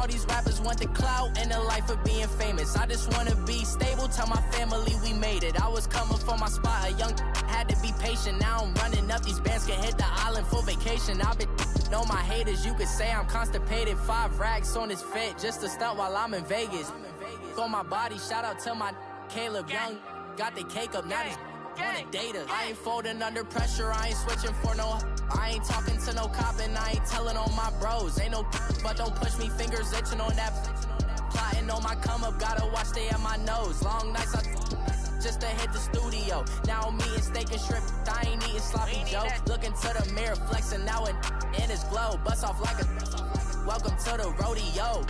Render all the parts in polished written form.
All these rappers want the clout and the life of being famous. I just wanna be stable, tell my family we made it. I was coming for my spot, a young had to be patient. Now I'm running up, these bands can hit the island for vacation. I've been know my haters, you could say I'm constipated. 5 racks on his fit, just to stunt while I'm in Vegas. For my body, shout out to my Caleb Young. Got the cake up, now these wanna date us. I ain't folding under pressure, I ain't switching for no. I ain't talking to no cop and I ain't telling on my bros. Ain't no but don't push me, fingers itching on that. Plotting on my come up, gotta watch stay at my nose. Long nights I just to hit the studio. Now I'm eating steak and shrimp, I ain't eating sloppy joe. Looking to the mirror, flexing now and in his glow. Bust off like a welcome to the rodeo.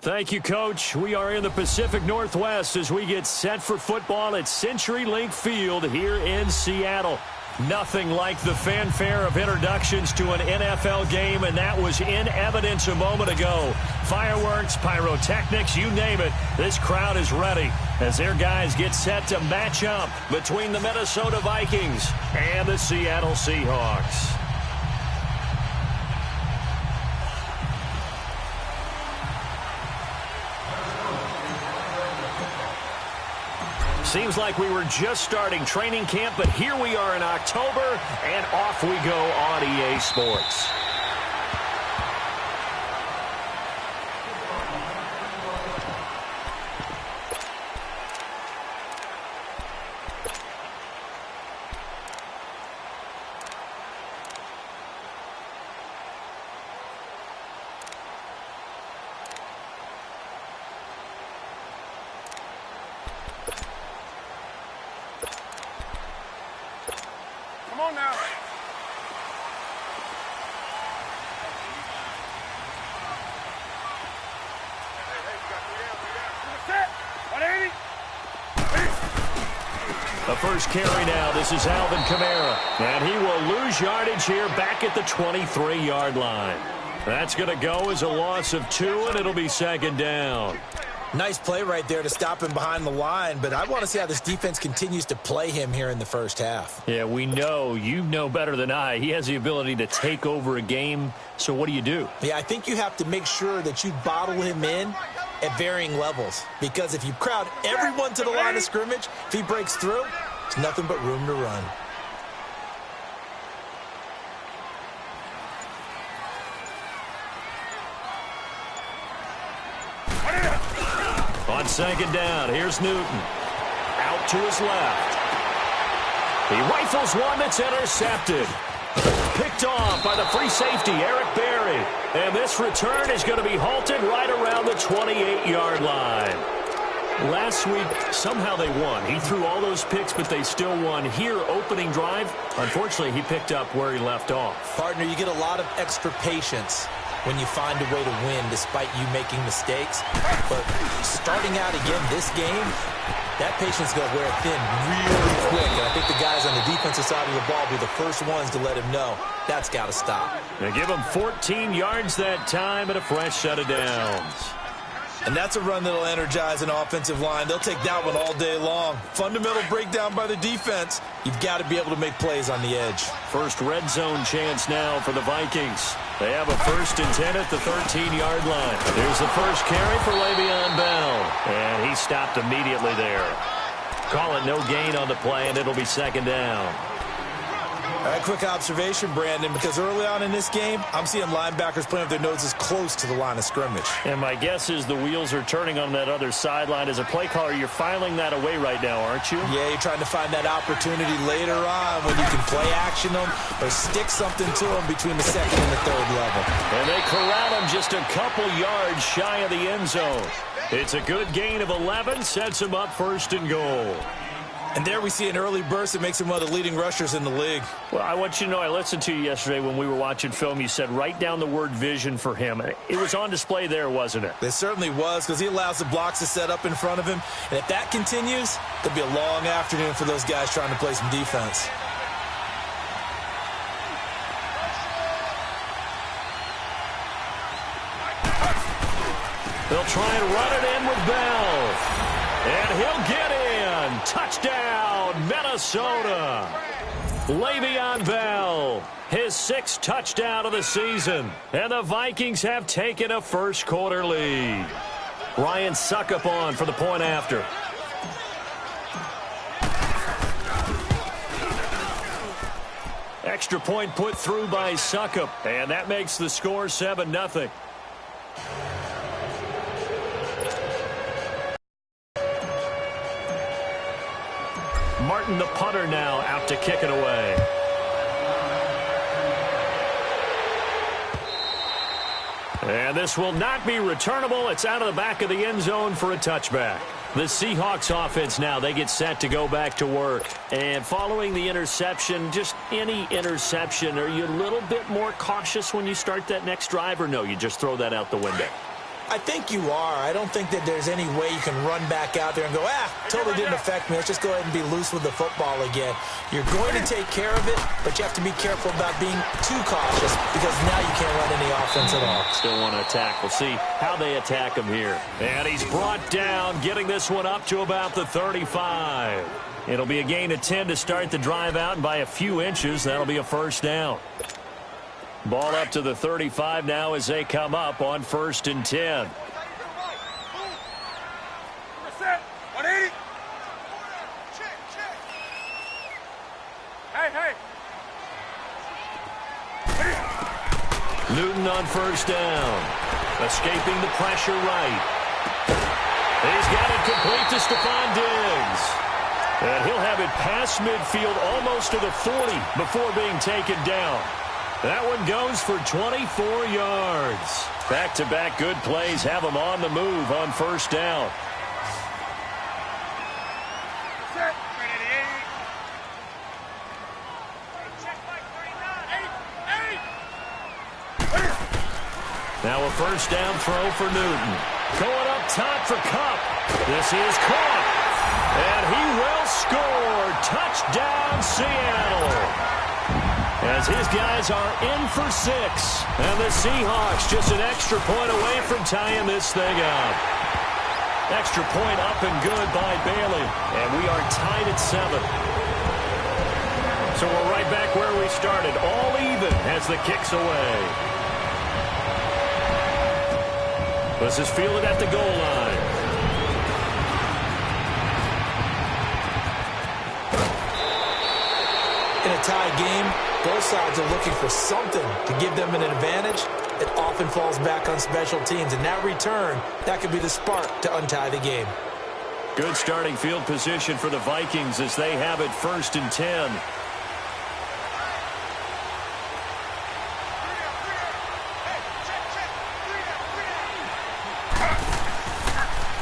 Thank you, Coach. We are in the Pacific Northwest as we get set for football at CenturyLink Field here in Seattle. Nothing like the fanfare of introductions to an NFL game, and that was in evidence a moment ago. Fireworks, pyrotechnics, you name it. This crowd is ready as their guys get set to match up between the Minnesota Vikings and the Seattle Seahawks. Seems like we were just starting training camp, but here we are in October, and off we go on EA Sports. Come on now. The first carry now. This is Alvin Kamara. And he will lose yardage here back at the 23-yard line. That's going to go as a loss of 2, and it'll be second down. Nice play right there to stop him behind the line, but I want to see how this defense continues to play him here in the first half. Yeah, we know. You know better than I. He has the ability to take over a game, so what do? Yeah, I think you have to make sure that you bottle him in at varying levels, because if you crowd everyone to the line of scrimmage, if he breaks through, there's nothing but room to run. On second down, here's Newton. Out to his left. He rifles one that's intercepted. Picked off by the free safety, Eric Berry. And this return is going to be halted right around the 28-yard line. Last week, somehow they won. He threw all those picks, but they still won. Here, opening drive, unfortunately, he picked up where he left off. Partner, you get a lot of extra patience when you find a way to win despite you making mistakes. But starting out again this game, that patience is going to wear thin really quick. And I think the guys on the defensive side of the ball will be the first ones to let him know that's got to stop. They give him 14 yards that time and a fresh set of downs. And that's a run that'll energize an offensive line. They'll take that one all day long. Fundamental breakdown by the defense. You've got to be able to make plays on the edge. First red zone chance now for the Vikings. They have a 1st and 10 at the 13-yard line. There's the first carry for Le'Veon Bell. And he stopped immediately there. Call it no gain on the play, and it'll be second down. All right, quick observation, Brandon, because early on in this game, I'm seeing linebackers playing with their noses close to the line of scrimmage. And my guess is the wheels are turning on that other sideline. As a play caller, you're filing that away right now, aren't you? Yeah, you're trying to find that opportunity later on when you can play action them or stick something to them between the second and the third level. And they corral him just a couple yards shy of the end zone. It's a good gain of 11, sets him up 1st and goal. And there we see an early burst that makes him one of the leading rushers in the league. Well, I want you to know, I listened to you yesterday when we were watching film. You said write down the word vision for him. It was on display there, wasn't it? It certainly was, because he allows the blocks to set up in front of him. And if that continues, it'll be a long afternoon for those guys trying to play some defense. They'll try and run it in with Bell. And he'll get in. one. Touchdown, Minnesota. Le'Veon Bell, his 6th touchdown of the season. And the Vikings have taken a first-quarter lead. Ryan Suckup on for the point after. Extra point put through by Suckup, and that makes the score 7-0. Martin, the punter, now out to kick it away. And this will not be returnable. It's out of the back of the end zone for a touchback. The Seahawks offense now, they get set to go back to work. And following the interception, just any interception, are you a little bit more cautious when you start that next drive, or no, you just throw that out the window? I think you are. I don't think that there's any way you can run back out there and go, totally didn't affect me. Let's just go ahead and be loose with the football again. You're going to take care of it, but you have to be careful about being too cautious because now you can't run any offense at all. Still want to attack. We'll see how they attack him here. And he's brought down, getting this one up to about the 35. It'll be a gain of 10 to start the drive out, and by a few inches, that'll be a first down. Ball up to the 35 now as they come up on 1st and 10. Newton on 1st down. Escaping the pressure right. He's got it complete to Stephon Diggs. And he'll have it past midfield almost to the 40 before being taken down. That one goes for 24 yards. Back-to-back good plays have him on the move on 1st down. Now a 1st down throw for Newton. Going up top for Kupp. This is caught. And he will score. Touchdown, Seattle. As his guys are in for 6. And the Seahawks just an extra point away from tying this thing up. Extra point up and good by Bailey. And we are tied at 7. So we're right back where we started. All even as the kick's away. This is fielded at the goal line. In a tie game, both sides are looking for something to give them an advantage. It often falls back on special teams, and that return, that could be the spark to untie the game. Good starting field position for the Vikings as they have it 1st and 10.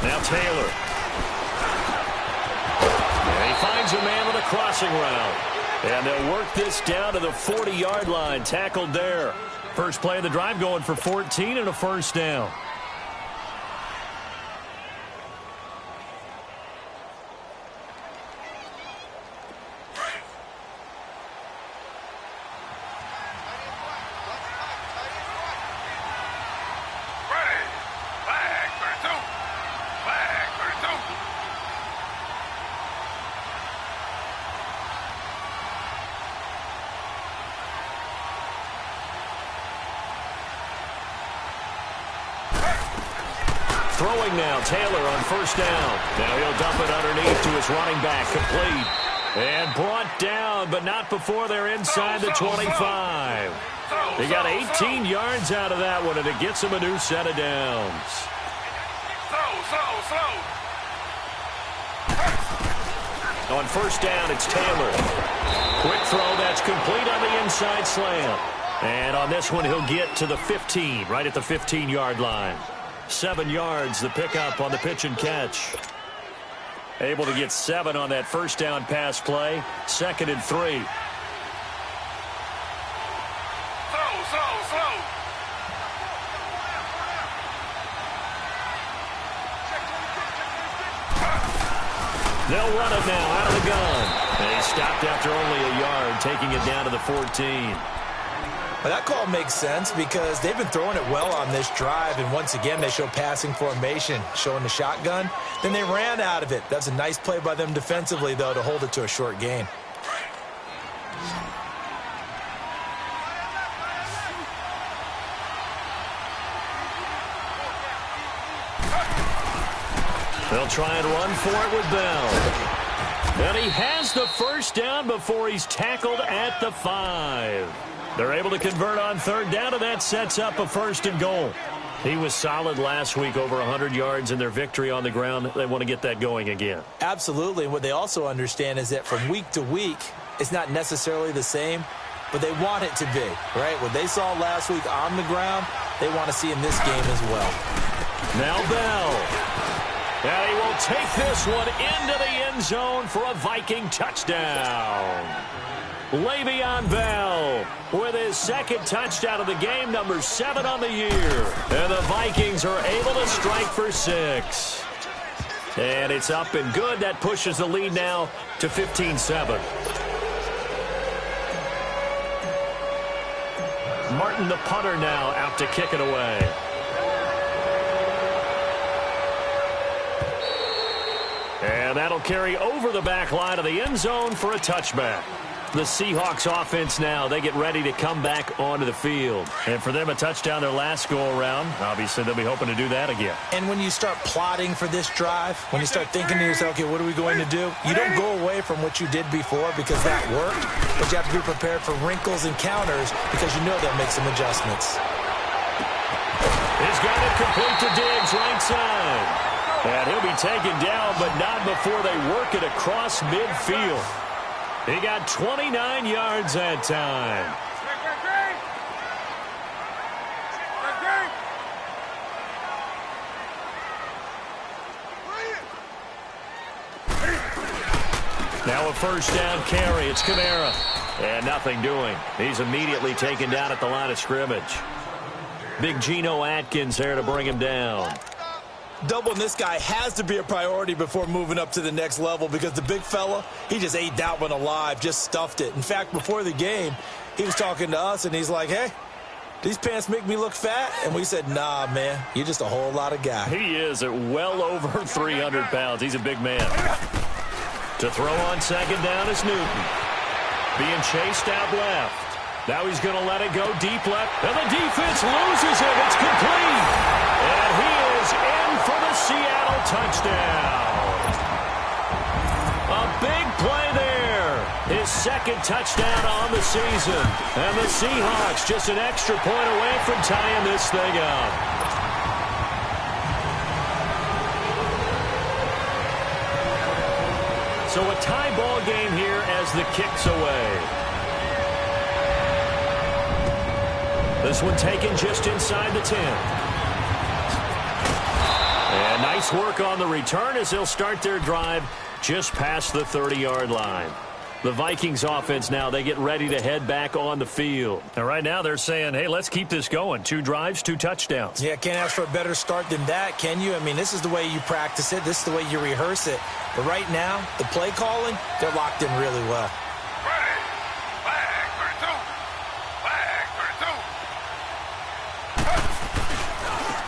Now Taylor. And he finds a man with a crossing route. And they'll work this down to the 40-yard line. Tackled there. First play of the drive going for 14 and a 1st down. Throwing now, Taylor on 1st down. Now he'll dump it underneath to his running back, complete. And brought down, but not before they're inside the 25. They got 18 yards out of that one, and it gets him a new set of downs. On 1st down, it's Taylor. Quick throw, that's complete on the inside slant. And on this one, he'll get to the 15, right at the 15-yard line. 7 yards, the pickup on the pitch and catch. Able to get 7 on that 1st down pass play. 2nd and 3. They'll run it now out of the gun. And he stopped after only a yard, taking it down to the 14. Well, that call makes sense because they've been throwing it well on this drive, and once again they show passing formation, showing the shotgun. Then they ran out of it. That's a nice play by them defensively, though, to hold it to a short gain. They'll try and run for it with Bell. And he has the first down before he's tackled at the 5. They're able to convert on third down, and that sets up a 1st and goal. He was solid last week, over 100 yards in their victory on the ground. They want to get that going again. Absolutely. And what they also understand is that from week to week, it's not necessarily the same, but they want it to be, right? What they saw last week on the ground, they want to see in this game as well. Now Bell. And he will take this one into the end zone for a Viking touchdown. Le'Veon Bell with his 2nd touchdown of the game, number 7 on the year. And the Vikings are able to strike for 6. And it's up and good. That pushes the lead now to 15-7. Martin, the punter, now out to kick it away. And that'll carry over the back line of the end zone for a touchback. The Seahawks offense now, they get ready to come back onto the field. And for them, a touchdown their last go-around. Obviously, they'll be hoping to do that again. And when you start plotting for this drive, when you start thinking to yourself, okay, what are we going to do? You don't go away from what you did before because that worked, but you have to be prepared for wrinkles and counters because you know they'll make some adjustments. He's got it complete to Diggs, right side. And he'll be taken down, but not before they work it across midfield. He got 29 yards that time. Now a 1st down carry. It's Kamara. And nothing doing. He's immediately taken down at the line of scrimmage. Big Geno Atkins there to bring him down. Doubling this guy has to be a priority before moving up to the next level because the big fella, he just ate that one alive, just stuffed it. In fact, before the game, he was talking to us, and he's like, hey, these pants make me look fat? And we said, nah, man, you're just a whole lot of guy. He is at well over 300 pounds. He's a big man. To throw on 2nd down is Newton. Being chased out left. Now he's going to let it go deep left. And the defense loses it. It's complete. And he is in for the Seattle touchdown. A big play there. His 2nd touchdown on the season. And the Seahawks just an extra point away from tying this thing up. So a tie ball game here as the kick's away. This one taken just inside the 10. And nice work on the return as they'll start their drive just past the 30-yard line. The Vikings offense now, they get ready to head back on the field. And right now they're saying, hey, let's keep this going. 2 drives, 2 touchdowns. Yeah, can't ask for a better start than that, can you? I mean, this is the way you practice it. This is the way you rehearse it. But right now, the play calling, they're locked in really well.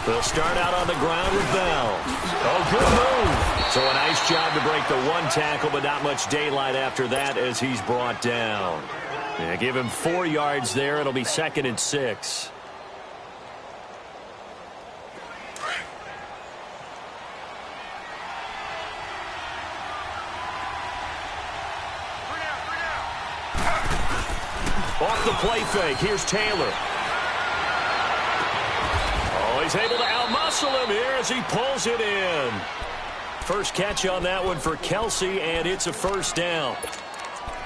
They'll start out on the ground with Bell. Oh, good move. So a nice job to break the 1 tackle, but not much daylight after that as he's brought down. Yeah, give him 4 yards there. It'll be 2nd and 6. Off the play fake. Here's Taylor. He's able to outmuscle him here as he pulls it in. First catch on that one for Kelsey, and it's a 1st down.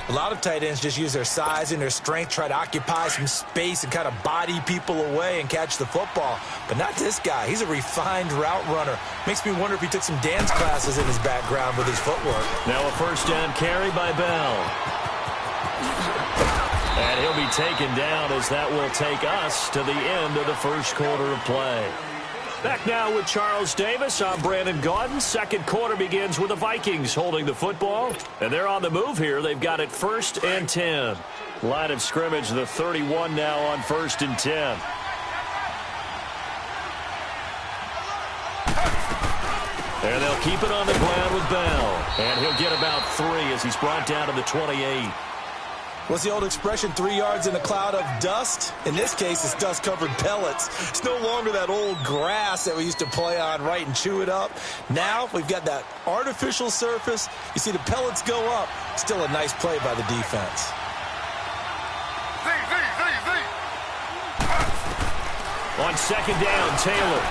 A lot of tight ends just use their size and their strength, try to occupy some space and kind of body people away and catch the football. But not this guy. He's a refined route runner. Makes me wonder if he took some dance classes in his background with his footwork. Now a 1st down carry by Bell. And he'll be taken down as that will take us to the end of the 1st quarter of play. Back now with Charles Davis. I'm Brandon Gaudin. 2nd quarter begins with the Vikings holding the football. And they're on the move here. They've got it 1st and 10. Line of scrimmage, the 31 now on 1st and 10. And they'll keep it on the ground with Bell. And he'll get about 3 as he's brought down to the 28. What's the old expression, 3 yards in a cloud of dust? In this case, it's dust-covered pellets. It's no longer that old grass that we used to play on, right, and chew it up. Now we've got that artificial surface. You see the pellets go up. Still a nice play by the defense. On 2nd down, Taylor.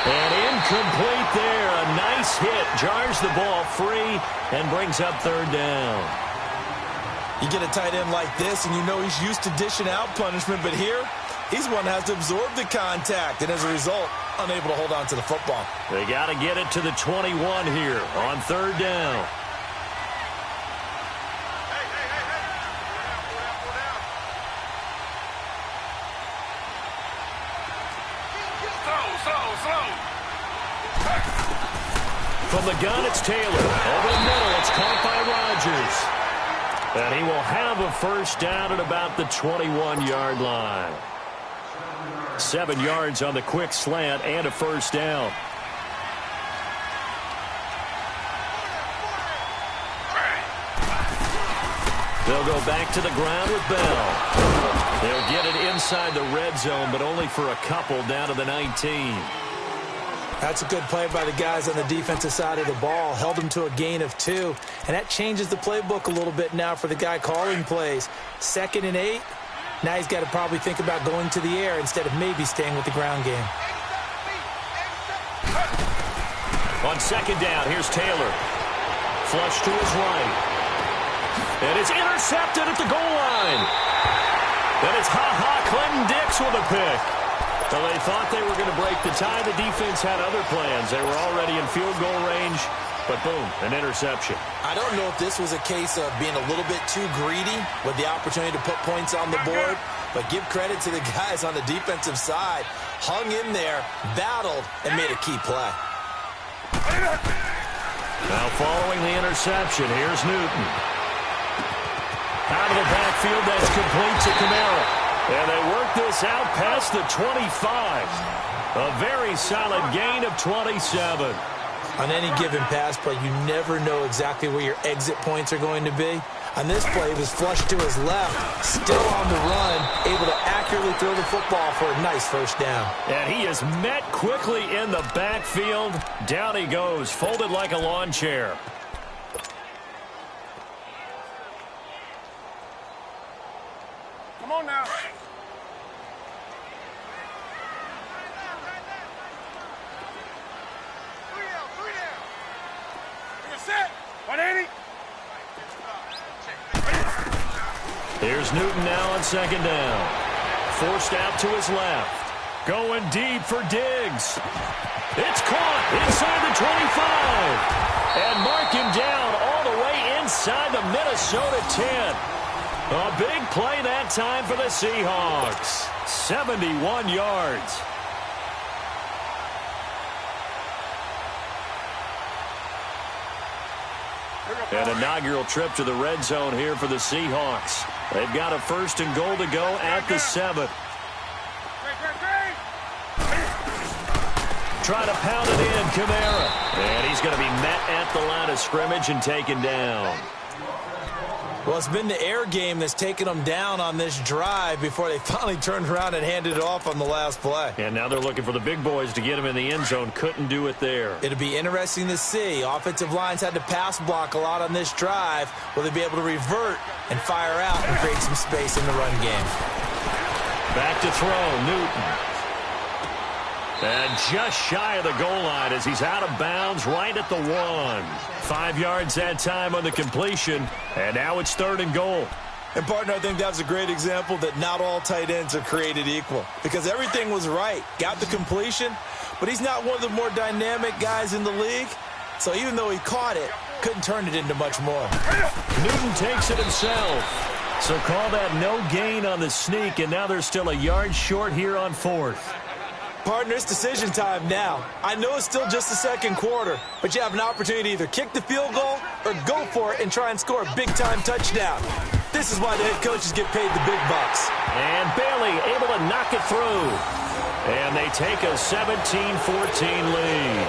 And incomplete there. A nice hit. Jars the ball free and brings up 3rd down. You get a tight end like this, and you know he's used to dishing out punishment, but here, he's one that has to absorb the contact, and as a result, unable to hold on to the football. They got to get it to the 21 here on 3rd down. From the gun, it's Taylor. Over the middle, it's caught by Rodgers. And he will have a 1st down at about the 21-yard line. 7 yards on the quick slant and a 1st down. They'll go back to the ground with Bell. They'll get it inside the red zone, but only for a couple down to the 19. That's a good play by the guys on the defensive side of the ball. Held them to a gain of 2. And that changes the playbook a little bit now for the guy calling plays. 2nd and 8. Now he's got to probably think about going to the air instead of maybe staying with the ground game. On 2nd down, here's Taylor. Flush to his right. And it's intercepted at the goal line. And it's Clinton Dix with a pick. So they thought they were going to break the tie. The defense had other plans. They were already in field goal range, but boom, an interception. I don't know if this was a case of being a little bit too greedy with the opportunity to put points on the board, but give credit to the guys on the defensive side. Hung in there, battled, and made a key play. Now following the interception, here's Newton. Out of the backfield, that's complete to Kamara. And they work this out past the 25. A very solid gain of 27. On any given pass play, you never know exactly where your exit points are going to be. On this play, he was flushed to his left, still on the run, able to accurately throw the football for a nice 1st down. And he is met quickly in the backfield. Down he goes, folded like a lawn chair. Come on now. Here's Newton now on 2nd down. Forced out to his left. Going deep for Diggs. It's caught inside the 25. And mark him down all the way inside the Minnesota 10. A big play that time for the Seahawks. 71 yards. An inaugural trip to the red zone here for the Seahawks. They've got a 1st and goal to go at the 7. Trying to pound it in, Kamara. And he's going to be met at the line of scrimmage and taken down. Well, it's been the air game that's taken them down on this drive before they finally turned around and handed it off on the last play. And now they're looking for the big boys to get him in the end zone. Couldn't do it there. It'll be interesting to see. Offensive lines had to pass block a lot on this drive. Will they be able to revert and fire out and create some space in the run game? Back to throw, Newton. And just shy of the goal line as he's out of bounds right at the 1. 5 yards that time on the completion, and now it's 3rd and goal. And, partner, I think that was a great example that not all tight ends are created equal because everything was right. Got the completion, but he's not one of the more dynamic guys in the league. So even though he caught it, couldn't turn it into much more. Newton takes it himself. So call that no gain on the sneak, and now they're still a yard short here on 4th. Partner, it's decision time now. I know it's still just the 2nd quarter, but you have an opportunity to either kick the field goal or go for it and try and score a big-time touchdown. This is why the head coaches get paid the big bucks. And Bailey able to knock it through. And they take a 17-14 lead.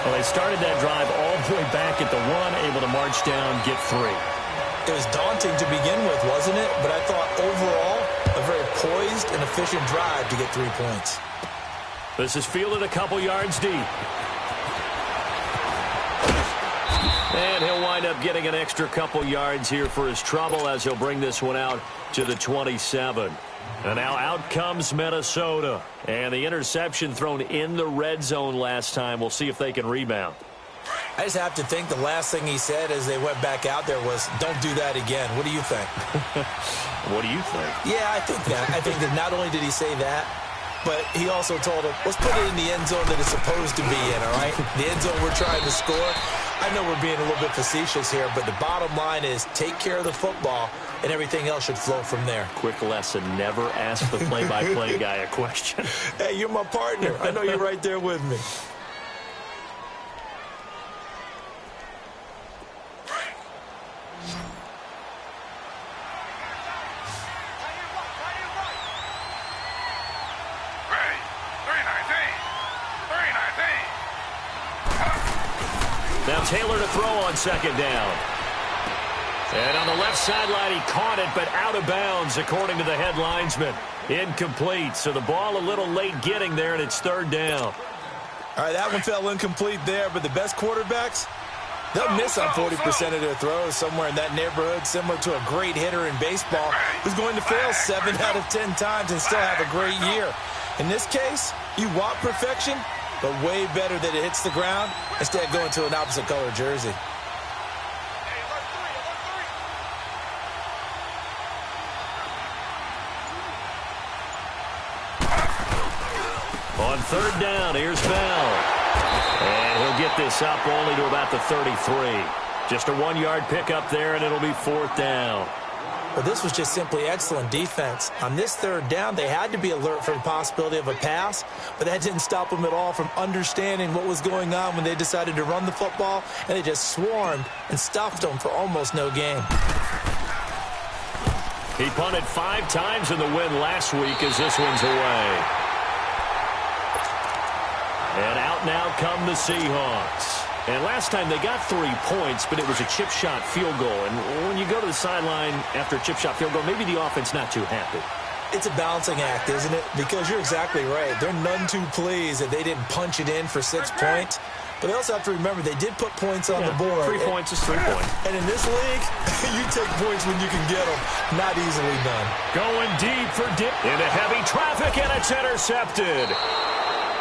Well, they started that drive all the way back at the 1, able to march down, get 3. It was daunting to begin with, wasn't it? But I thought overall, a very poised and efficient drive to get 3 points. This is fielded a couple yards deep. And he'll wind up getting an extra couple yards here for his trouble as he'll bring this one out to the 27. And now out comes Minnesota. And the interception thrown in the red zone last time. We'll see if they can rebound. I just have to think the last thing he said as they went back out there was, don't do that again. What do you think? What do you think? Yeah, I think that. I think that not only did he say that, but he also told him, let's put it in the end zone that it's supposed to be in, all right? The end zone we're trying to score. I know we're being a little bit facetious here, but the bottom line is take care of the football, and everything else should flow from there. Quick lesson, never ask the play-by-play guy a question. Hey, you're my partner. I know you're right there with me. Now Taylor to throw on second down. And on the left sideline, he caught it, but out of bounds, according to the head linesman. Incomplete, so the ball a little late getting there, and it's third down. All right, that one fell incomplete there, but the best quarterbacks, they'll miss on 40% of their throws, somewhere in that neighborhood, similar to a great hitter in baseball who's going to fail 7 out of 10 times and still have a great year. In this case, you want perfection, but way better that it hits the ground instead of going to an opposite color jersey. On third down, here's Bell. And he'll get this up only to about the 33. Just a 1-yard pickup there, and it'll be fourth down. Well, this was just simply excellent defense. On this third down, they had to be alert for the possibility of a pass, but that didn't stop them at all from understanding what was going on when they decided to run the football, and they just swarmed and stuffed them for almost no gain. He punted 5 times in the win last week as this one's away. And out now come the Seahawks. And last time they got 3 points, but it was a chip shot field goal. And when you go to the sideline after a chip shot field goal, maybe the offense not too happy. It's a balancing act, isn't it? Because you're exactly right. They're none too pleased that they didn't punch it in for 6 points. But they also have to remember they did put points on the board. 3 points is 3 points. And in this league, you take points when you can get them. Not easily done. Going deep for Dick into heavy traffic, and it's intercepted.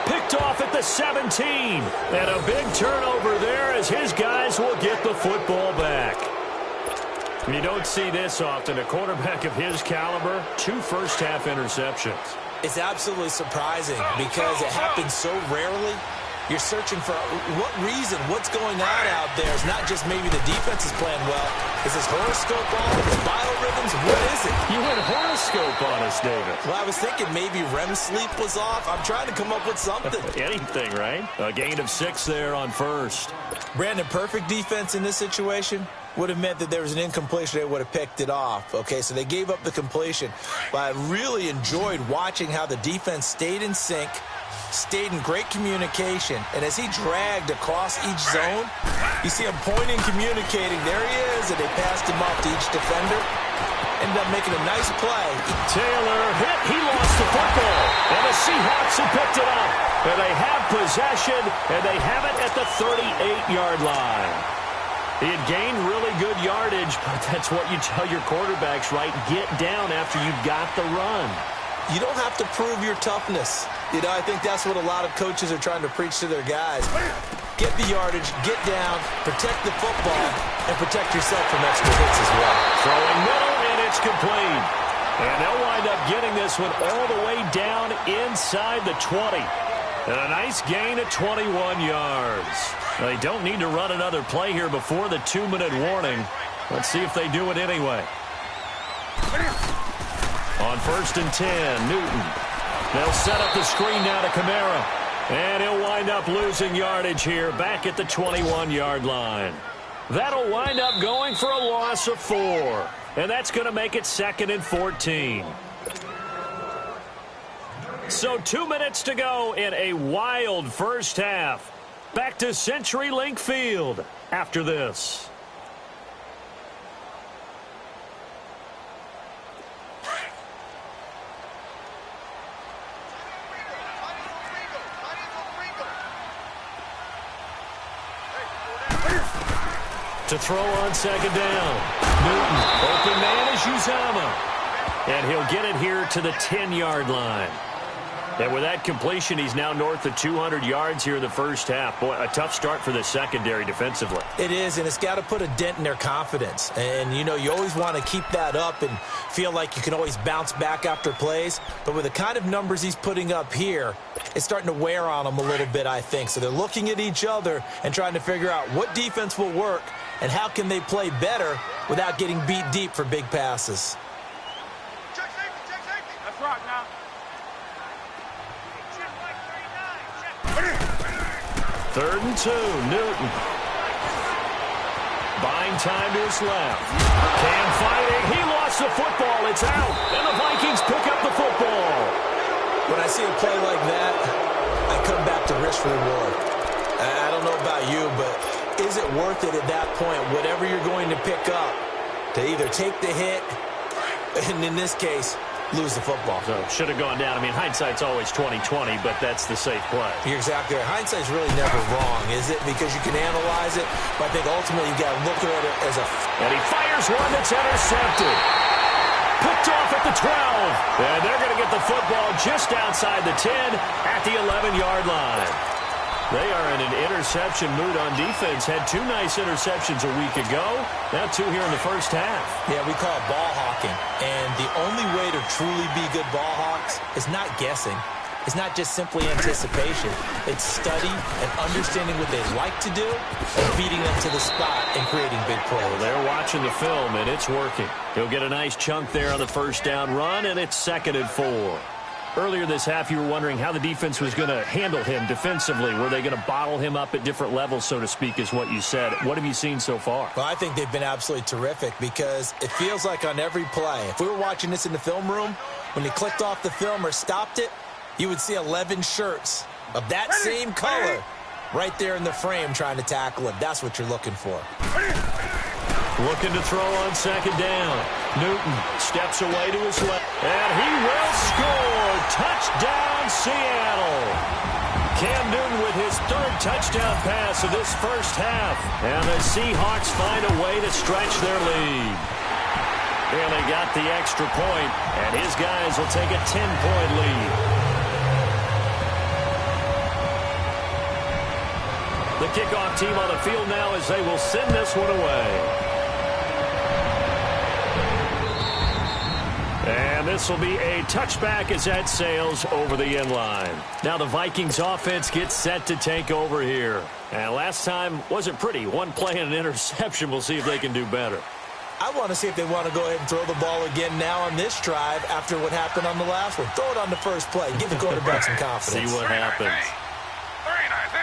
Picked off at the 17. And a big turnover there as his guys will get the football back. You don't see this often. A quarterback of his caliber, 2 first-half interceptions. It's absolutely surprising because it happens so rarely. You're searching for what reason, what's going on out there. It's not just maybe the defense is playing well. Is this horoscope on? Is biorhythms? What is it? You went horoscope on us, David. Well, I was thinking maybe REM sleep was off. I'm trying to come up with something. Anything, right? A gain of 6 there on first. Brandon, perfect defense in this situation would have meant that there was an incompletion. They would have picked it off. Okay, so they gave up the completion. But I really enjoyed watching how the defense stayed in sync, stayed in great communication, and as he dragged across each zone, you see him pointing, communicating. There he is, and they passed him off to each defender. Ended up making a nice play. Taylor hit. He lost the football, and the Seahawks have picked it up. And they have possession, and they have it at the 38-yard line. He had gained really good yardage, but that's what you tell your quarterbacks, right? Get down after you've got the run. You don't have to prove your toughness. You know, I think that's what a lot of coaches are trying to preach to their guys. Get the yardage, get down, protect the football, and protect yourself from extra hits as well. Throwing middle, and it's complete. And they'll wind up getting this one all the way down inside the 20. And a nice gain of 21 yards. They don't need to run another play here before the 2-minute warning. Let's see if they do it anyway. On 1st and 10, Newton. They'll set up the screen now to Kamara. And he'll wind up losing yardage here back at the 21-yard line. That'll wind up going for a loss of 4. And that's going to make it 2nd and 14. So 2 minutes to go in a wild first half. Back to CenturyLink Field after this. To throw on 2nd down. Newton, open man is Uzama. And he'll get it here to the 10-yard line. And with that completion, he's now north of 200 yards here in the first half. Boy, a tough start for the secondary defensively. It is, and it's got to put a dent in their confidence. And, you know, you always want to keep that up and feel like you can always bounce back after plays. But with the kind of numbers he's putting up here, it's starting to wear on them a little bit, I think. So they're looking at each other and trying to figure out what defense will work and how can they play better without getting beat deep for big passes. Check safety. Let's rock now. 3rd and 2, Newton. Buying time to his left. Cam fighting. He lost the football. It's out. And the Vikings pick up the football. When I see a play like that, I come back to risk reward. I don't know about you, but is it worth it at that point, whatever you're going to pick up, to either take the hit, and in this case, lose the football? So should have gone down. I mean, hindsight's always 20/20, but that's the safe play. You're exactly right. Hindsight's really never wrong, is it? Because you can analyze it, but I think ultimately you got to look at it as a... And he fires one that's intercepted. Picked off at the 12. And they're going to get the football just outside the 10 at the 11-yard line. They are in an interception mood on defense. Had 2 nice interceptions a week ago. Now 2 here in the first half. Yeah, we call it ball hawking. And the only way to truly be good ball hawks is not guessing. It's not just simply anticipation. It's study and understanding what they like to do and beating them to the spot and creating big plays. Well, they're watching the film, and it's working. He'll get a nice chunk there on the first down run, and it's 2nd and 4. Earlier this half, you were wondering how the defense was going to handle him defensively. Were they going to bottle him up at different levels, so to speak, is what you said. What have you seen so far? Well, I think they've been absolutely terrific because it feels like on every play, if we were watching this in the film room, when you clicked off the film or stopped it, you would see 11 shirts of that same color right there in the frame trying to tackle him. That's what you're looking for. Looking to throw on 2nd down. Newton steps away to his left. And he will score. Touchdown, Seattle. Cam Newton with his 3rd touchdown pass of this first half. And the Seahawks find a way to stretch their lead. And they got the extra point, and his guys will take a 10-point lead. The kickoff team on the field now as they will send this one away. And this will be a touchback as that sails over the end line. Now the Vikings offense gets set to take over here. And last time wasn't pretty. 1 play and an interception. We'll see if they can do better. I want to see if they want to go ahead and throw the ball again now on this drive after what happened on the last one. Throw it on the first play. Give the quarterback some confidence. See what happens. Very nice thing.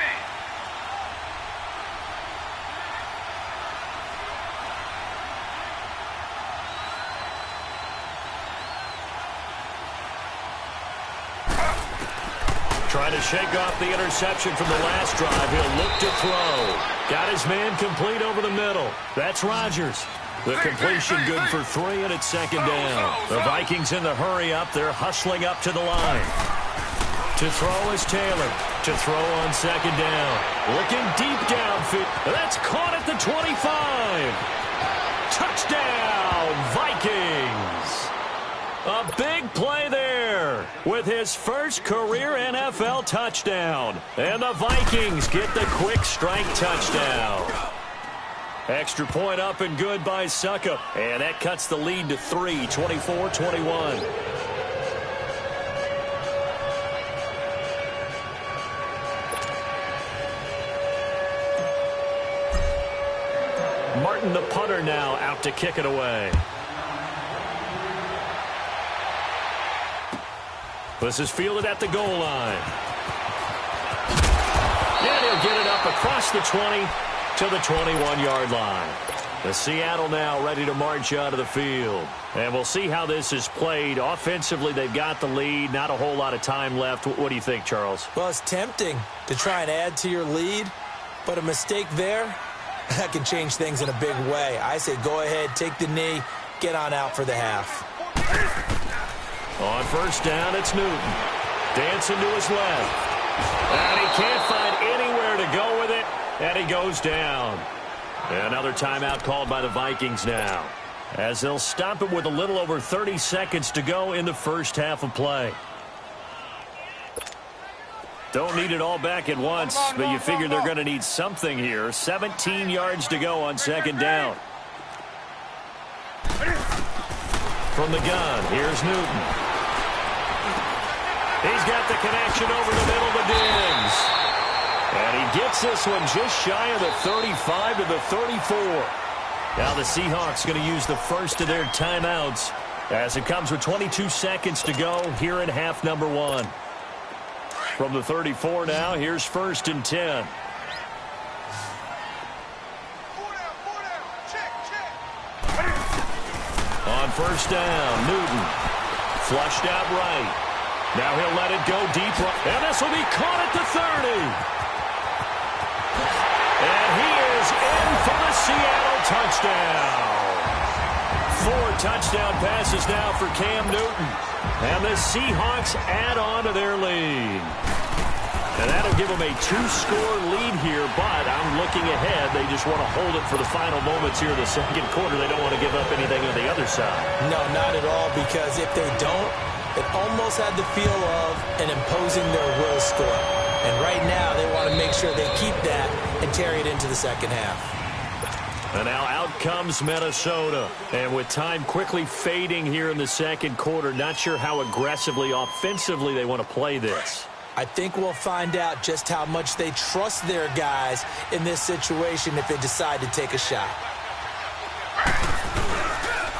Trying to shake off the interception from the last drive. He'll look to throw. Got his man complete over the middle. That's Rodgers. The completion good for 3, and it's 2nd down. The Vikings in the hurry up. They're hustling up to the line. To throw is Taylor. To throw on 2nd down. Looking deep downfield. That's caught at the 25. Touchdown, Vikings. A big play there with his first career NFL touchdown. And the Vikings get the quick strike touchdown. Extra point up and good by Suckup. And that cuts the lead to 3, 24-21. Martin, the punter, now out to kick it away. This is fielded at the goal line. And he'll get it up across the 20 to the 21-yard line. The Seattle now ready to march out of the field. And we'll see how this is played. Offensively, they've got the lead. Not a whole lot of time left. What do you think, Charles? Well, it's tempting to try and add to your lead, but a mistake there, that can change things in a big way. I say go ahead, take the knee, get on out for the half. On first down, it's Newton. Dancing to his left. And he can't find anywhere to go with it, and he goes down. Another timeout called by the Vikings now, as they'll stop it with a little over 30 seconds to go in the first half of play. Don't need it all back at once, but you figure they're going to need something here. 17 yards to go on second down. From the gun, here's Newton. He's got the connection over the middle to Diggs. And he gets this one just shy of the 35 to the 34. Now the Seahawks going to use the first of their timeouts as it comes with 22 seconds to go here in half number one. From the 34 now, here's first and 10. On first down, Newton. Flushed out right. Now he'll let it go deep. And this will be caught at the 30. And he is in for the Seattle touchdown. 4 touchdown passes now for Cam Newton. And the Seahawks add on to their lead. And that'll give them a 2-score lead here, but I'm looking ahead. They just want to hold it for the final moments here in the second quarter. They don't want to give up anything on the other side. No, not at all, because if they don't, it almost had the feel of an imposing their will score. And right now, they want to make sure they keep that and carry it into the second half. And now out comes Minnesota. And with time quickly fading here in the second quarter, not sure how aggressively, offensively they want to play this. I think we'll find out just how much they trust their guys in this situation if they decide to take a shot.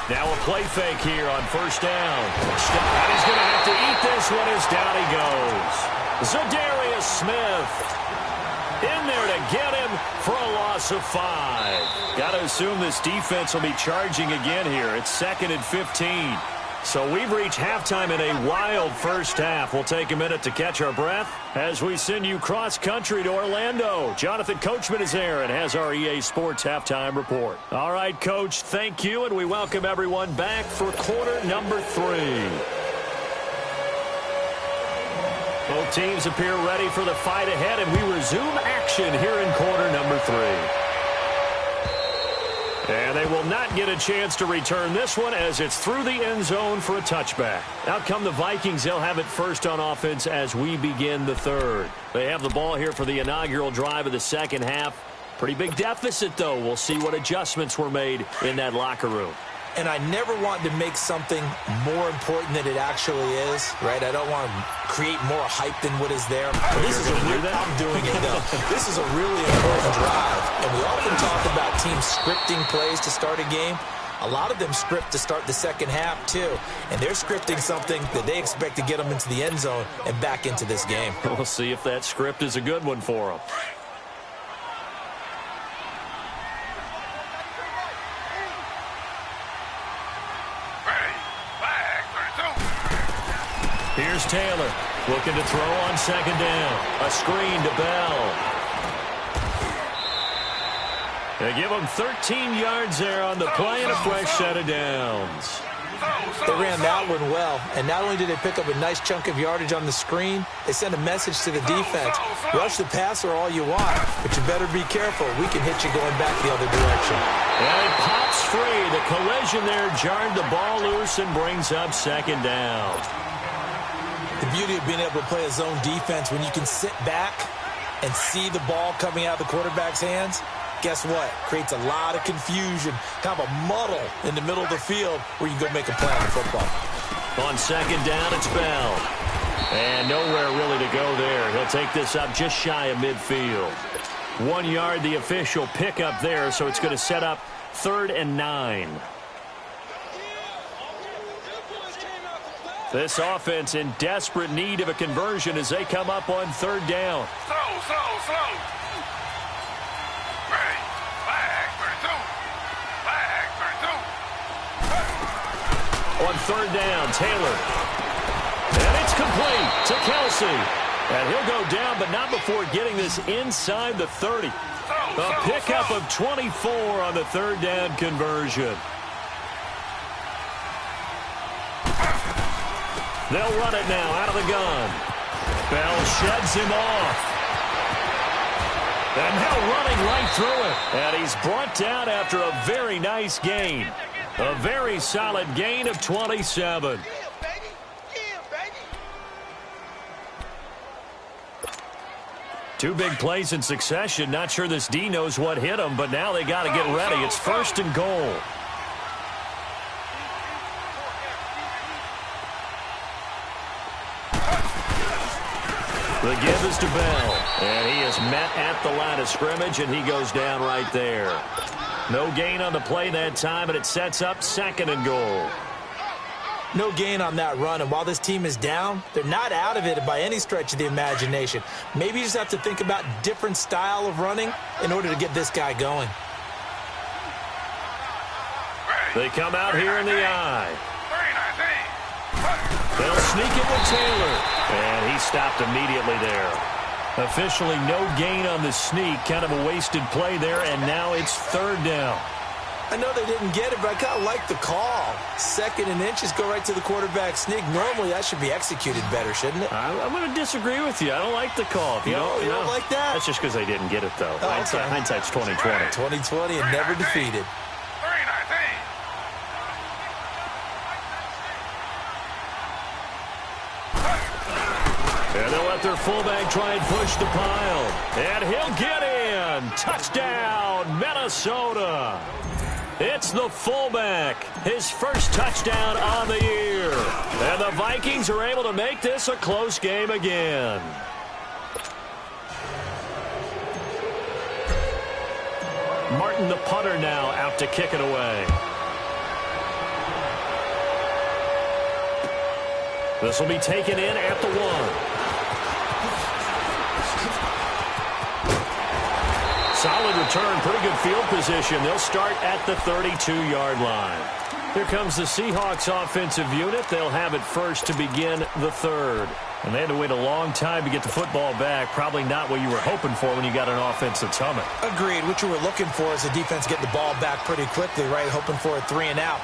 Now a play fake here on first down. And he's going to have to eat this one as down he goes. Zadarius Smith in there to get him for a loss of 5. Got to assume this defense will be charging again here. It's 2nd and 15. So we've reached halftime in a wild first half. We'll take a minute to catch our breath as we send you cross-country to Orlando. Jonathan Coachman is there and has our EA Sports halftime report. All right, Coach, thank you, and we welcome everyone back for quarter number 3. Both teams appear ready for the fight ahead, and we resume action here in quarter number 3. And they will not get a chance to return this one as it's through the end zone for a touchback. Out come the Vikings. They'll have it first on offense as we begin the third. They have the ball here for the inaugural drive of the second half. Pretty big deficit, though. We'll see what adjustments were made in that locker room. And I never want to make something more important than it actually is, right? I don't want to create more hype than what is there. But this is I'm doing it, though. This is a really important drive. And we often talk about teams scripting plays to start a game. A lot of them script to start the second half, too. And they're scripting something that they expect to get them into the end zone and back into this game. We'll see if that script is a good one for them. Here's Taylor looking to throw on second down. A screen to Bell. They give him 13 yards there on the play and a fresh set of downs. They ran that one well, and not only did they pick up a nice chunk of yardage on the screen, they sent a message to the defense. Rush the passer all you want, but you better be careful. We can hit you going back the other direction. And it pops free. The collision there jarred the ball loose and brings up second down. The beauty of being able to play a zone defense when you can sit back and see the ball coming out of the quarterback's hands, guess what? Creates a lot of confusion, kind of a muddle in the middle of the field where you can go make a play on the football. On second down, it's Bell. And nowhere really to go there. He'll take this up just shy of midfield. 1 yard, the official pickup there, so it's going to set up 3rd and 9. This offense in desperate need of a conversion as they come up on 3rd down. Slow. Right. Flag, 32. On third down, Taylor. And it's complete to Kelsey. And he'll go down, but not before getting this inside the 30. A pickup of 24 on the third down conversion. They'll run it now out of the gun. Bell sheds him off. And now running right through it. And he's brought down after a very nice gain. A very solid gain of 27. Two big plays in succession. Not sure this D knows what hit him, but now they got to get ready. It's first and goal. The give is to Bell, and he is met at the line of scrimmage, and he goes down right there. No gain on the play that time, and it sets up second and goal. No gain on that run, and while this team is down, they're not out of it by any stretch of the imagination. Maybe you just have to think about different style of running in order to get this guy going. They come out here in the eye. They'll sneak it with Taylor, and he stopped immediately there. Officially no gain on the sneak, kind of a wasted play there, and now it's third down. I know they didn't get it, but I kind of like the call. Second and inches, go right to the quarterback sneak. Normally, that should be executed better, shouldn't it? I'm going to disagree with you. I don't like the call. If you don't like that? That's just because they didn't get it, though. Oh, Hindsight's 20/20. 20/20 and never defeated. And they'll let their fullback try and push the pile. And he'll get in. Touchdown, Minnesota. It's the fullback. His first touchdown on the year. And the Vikings are able to make this a close game again. Martin, the punter, now out to kick it away. This will be taken in at the 1. Solid return, pretty good field position. They'll start at the 32-yard line. Here comes the Seahawks offensive unit. They'll have it first to begin the third. And they had to wait a long time to get the football back. Probably not what you were hoping for when you got an offense that's humming. Agreed. What you were looking for is the defense getting the ball back pretty quickly, right? Hoping for a 3 and out.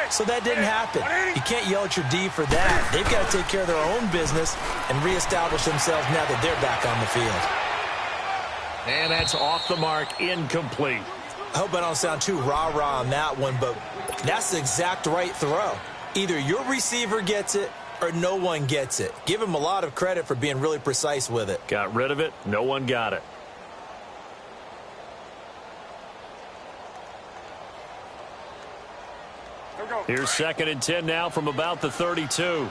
So that didn't happen. You can't yell at your D for that. They've got to take care of their own business and reestablish themselves now that they're back on the field. And that's off the mark, incomplete. I hope I don't sound too rah-rah on that one, but that's the exact right throw. Either your receiver gets it or no one gets it. Give him a lot of credit for being really precise with it. Got rid of it. No one got it. Here's second and 10 now from about the 32.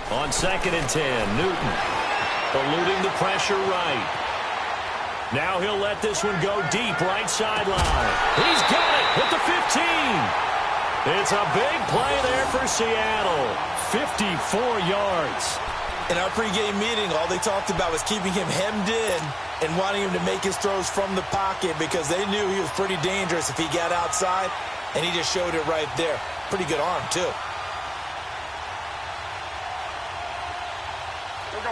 On second and 10, Newton eluding the pressure right. Now he'll let this one go deep right sideline. He's got it at the 15. It's a big play there for Seattle. 54 yards. In our pregame meeting, all they talked about was keeping him hemmed in and wanting him to make his throws from the pocket because they knew he was pretty dangerous if he got outside, and he just showed it right there. Pretty good arm, too.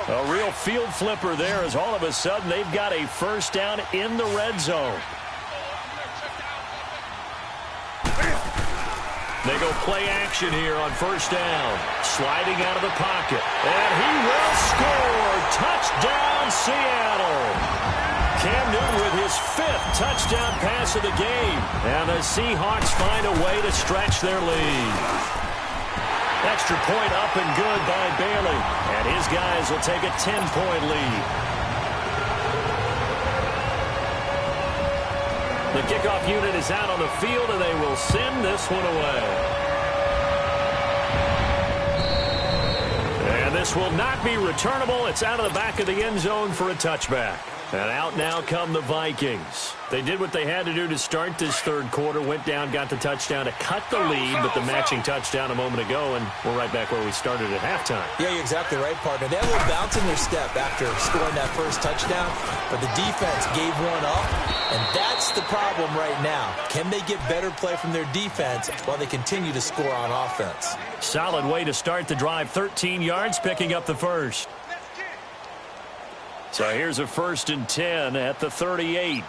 A real field flipper there as all of a sudden they've got a first down in the red zone. They go play action here on first down. Sliding out of the pocket. And he will score. Touchdown, Seattle. Cam Newton with his 5th touchdown pass of the game. And the Seahawks find a way to stretch their lead. Extra point up and good by Bailey. And his guys will take a 10-point lead. The kickoff unit is out on the field, and they will send this one away. And this will not be returnable. It's out of the back of the end zone for a touchback. And out now come the Vikings. They did what they had to do to start this third quarter, went down, got the touchdown to cut the lead, but the matching touchdown a moment ago, and we're right back where we started at halftime. Yeah, you're exactly right, partner. They had a little bounce in their step after scoring that first touchdown, but the defense gave one up, and that's the problem right now. Can they get better play from their defense while they continue to score on offense? Solid way to start the drive, 13 yards, picking up the first. So here's a 1st and 10 at the 38.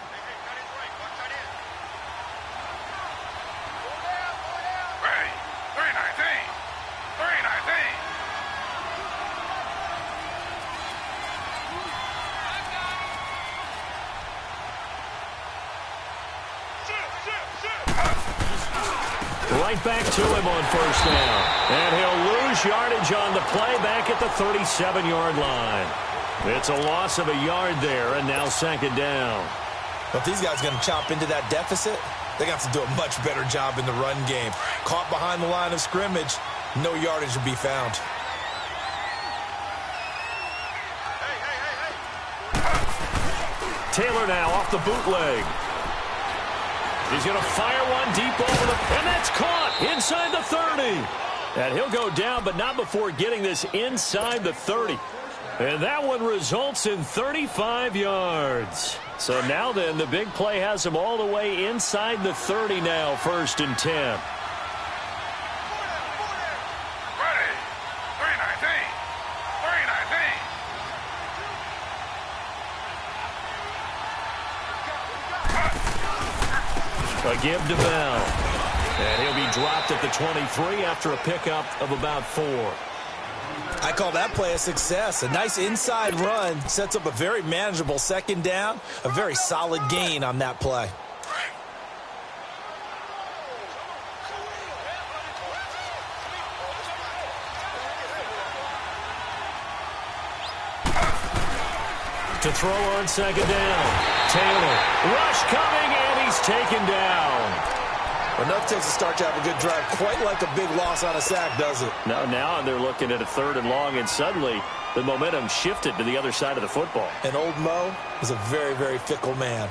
Right back to him on 1st down. And he'll lose yardage on the play back at the 37-yard line. It's a loss of a yard there, and now 2nd down. But these guys are going to chop into that deficit. They got to do a much better job in the run game. Caught behind the line of scrimmage, no yardage to be found. Taylor now off the bootleg. He's going to fire one deep over the... And that's caught inside the 30. And he'll go down, but not before getting this inside the 30. And that one results in 35 yards. So now then, the big play has him all the way inside the 30 now, 1st and 10. Ready. 319. 319. A give to Bell. And he'll be dropped at the 23 after a pickup of about 4. I call that play a success. A nice inside run sets up a very manageable 2nd down. A very solid gain on that play. To throw on 2nd down. Taylor. Rush coming, and he's taken down. Enough takes to start to have a good drive. Quite like a big loss on a sack, does it? Now they're looking at a 3rd and long, and suddenly the momentum shifted to the other side of the football. And old Mo is a very, very fickle man.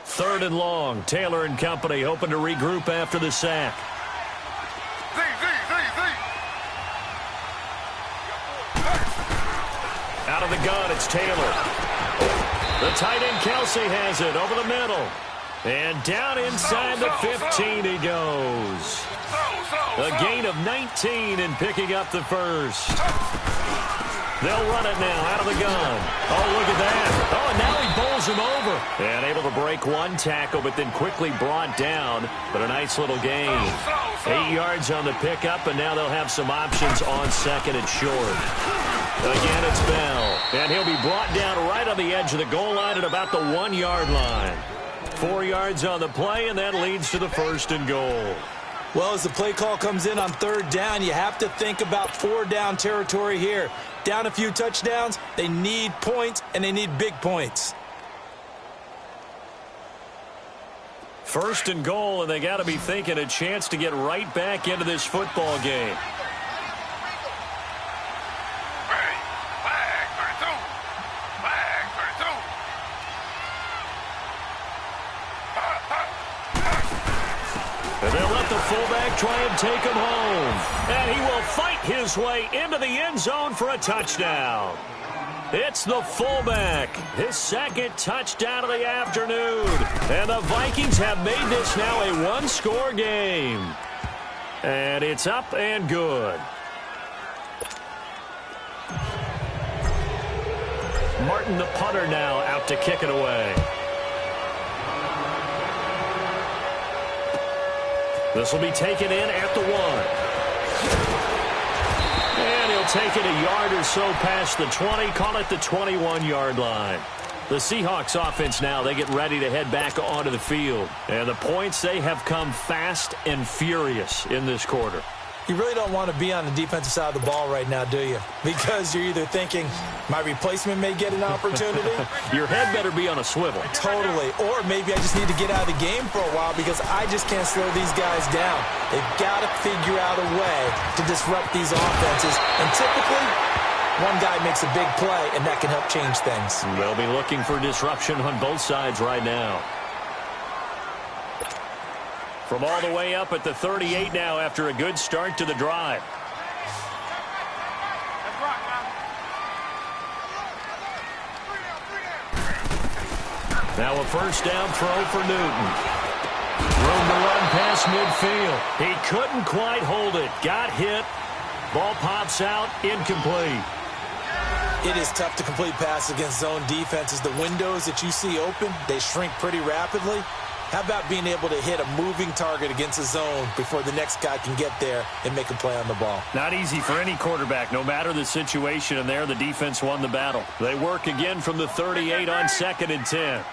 3rd and long. Taylor and company hoping to regroup after the sack. Out of the gun, it's Taylor. The tight end, Kelsey, has it over the middle. And down inside the 15 he goes. A gain of 19 and picking up the first. They'll run it now out of the gun. Oh, look at that. Oh, and now he bowls him over. And able to break one tackle, but then quickly brought down. But a nice little gain. 8 yards on the pickup, and now they'll have some options on 2nd and short. Again, it's Bell. And he'll be brought down right on the edge of the goal line at about the 1-yard line. 4 yards on the play, and that leads to the 1st and goal. Well, as the play call comes in on 3rd down, you have to think about 4-down territory here. Down a few touchdowns, they need points, and they need big points. 1st and goal, and they got to be thinking a chance to get right back into this football game. And they'll let the fullback try and take him home. And he will fight his way into the end zone for a touchdown. It's the fullback, his 2nd touchdown of the afternoon. And the Vikings have made this now a 1-score game. And it's up and good. Martin, the punter, now out to kick it away. This will be taken in at the 1. And he'll take it a yard or so past the 20, call it the 21-yard line. The Seahawks offense now, they get ready to head back onto the field. And the points, they have come fast and furious in this quarter. You really don't want to be on the defensive side of the ball right now, do you? Because you're either thinking, my replacement may get an opportunity. Your head better be on a swivel. Totally. Or maybe I just need to get out of the game for a while because I just can't slow these guys down. They've got to figure out a way to disrupt these offenses. And typically, One guy makes a big play, and that can help change things. They'll be looking for disruption on both sides right now. From all the way up at the 38 now after a good start to the drive. Now a first down throw for Newton. Room to run past midfield. He couldn't quite hold it. Got hit. Ball pops out. Incomplete. It is tough to complete passes against zone defenses. The windows that you see open, they shrink pretty rapidly. How about being able to hit a moving target against a zone before the next guy can get there and make a play on the ball? Not easy for any quarterback, no matter the situation, and there the defense won the battle. They work again from the 38 on 2nd and 10.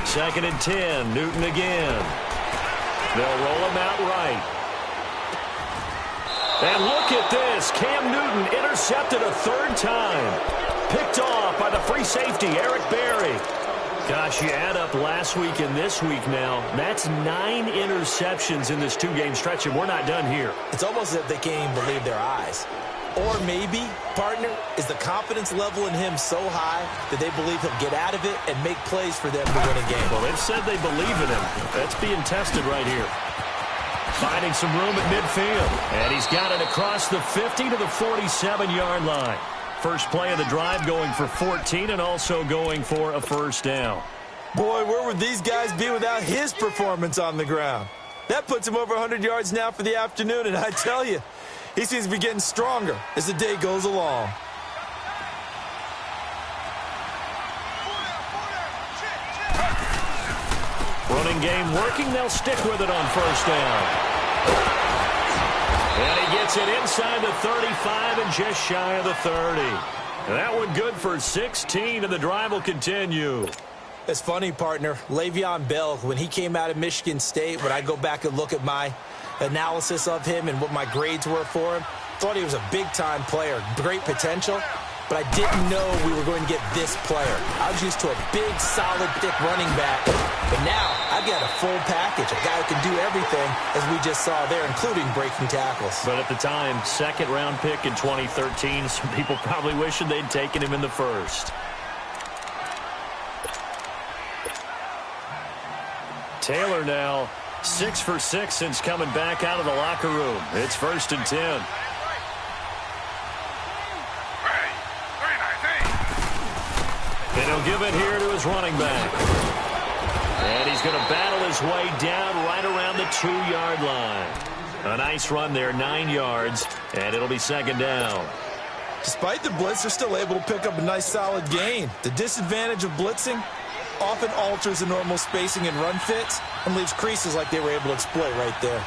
2nd and 10, Newton again. They'll roll him out right. And look at this. Cam Newton intercepted a 3rd time. Picked off by the free safety, Eric Berry. Gosh, you add up last week and this week now. That's 9 interceptions in this 2-game stretch, and we're not done here. It's almost as if they can't even believe their eyes. Or maybe, partner, is the confidence level in him so high that they believe he'll get out of it and make plays for them to win a game. Well, they've said they believe in him. That's being tested right here. Finding some room at midfield. And he's got it across the 50 to the 47-yard line. First play of the drive going for 14 and also going for a first down. Boy, where would these guys be without his performance on the ground? That puts him over 100 yards now for the afternoon, and I tell you, he seems to be getting stronger as the day goes along. Running game working. They'll stick with it on first down. And he gets it inside the 35 and just shy of the 30. That one good for 16, and the drive will continue. It's funny, partner. Le'Veon Bell, when he came out of Michigan State, when I go back and look at my analysis of him and what my grades were for him, thought he was a big-time player, great potential. But I didn't know we were going to get this player. I was used to a big, solid, thick running back. But now, I've got a full package, a guy who can do everything, as we just saw there, including breaking tackles. But at the time, 2nd-round pick in 2013, some people probably wishing they'd taken him in the 1st. Taylor now 6 for 6 since coming back out of the locker room. It's 1st and 10. And he'll give it here to his running back. And he's going to battle his way down right around the 2-yard line. A nice run there, 9 yards, and it'll be 2nd down. Despite the blitz, they're still able to pick up a nice solid gain. The disadvantage of blitzing often alters the normal spacing and run fits and leaves creases like they were able to exploit right there.